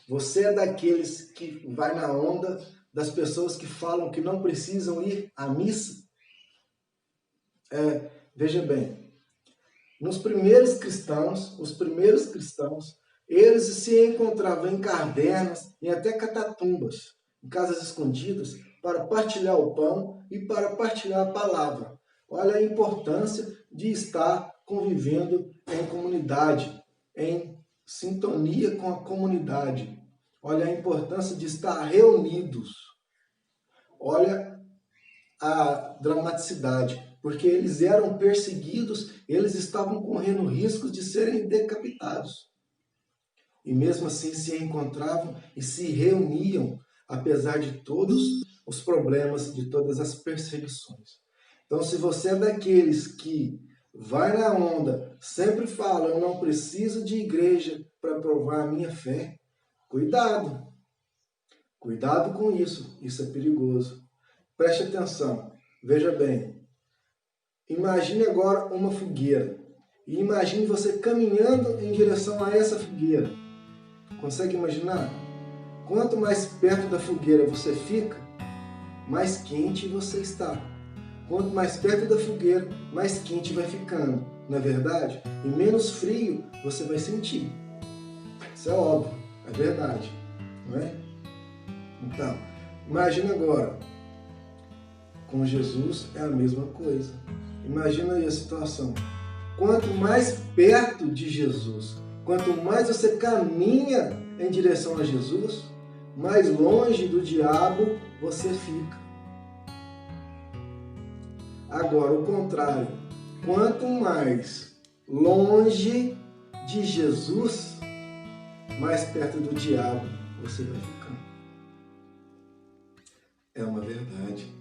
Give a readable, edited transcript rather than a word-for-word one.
Você é daqueles que vai na onda das pessoas que falam que não precisam ir à missa? Veja bem, os primeiros cristãos, eles se encontravam em cavernas e até catatumbas, em casas escondidas, para partilhar o pão e para partilhar a palavra. Olha a importância de estar convivendo em comunidade, em sintonia com a comunidade. Olha a importância de estar reunidos. Olha a dramaticidade, porque eles eram perseguidos, eles estavam correndo riscos de serem decapitados. E mesmo assim se encontravam e se reuniam, apesar de todos os problemas, de todas as perseguições. Então, se você é daqueles que vai na onda, sempre fala, eu não preciso de igreja para provar a minha fé, cuidado. Cuidado com isso, isso é perigoso. Preste atenção, veja bem. Imagine agora uma fogueira. E imagine você caminhando em direção a essa fogueira. Consegue imaginar? Quanto mais perto da fogueira você fica, mais quente você está. Quanto mais perto da fogueira, mais quente vai ficando, não é verdade? E menos frio você vai sentir. Isso é óbvio, é verdade, não é? Então, imagine agora, com Jesus é a mesma coisa. Imagina aí a situação. Quanto mais perto de Jesus, quanto mais você caminha em direção a Jesus, mais longe do diabo você fica. Agora, o contrário. Quanto mais longe de Jesus, mais perto do diabo você vai ficando. É uma verdade.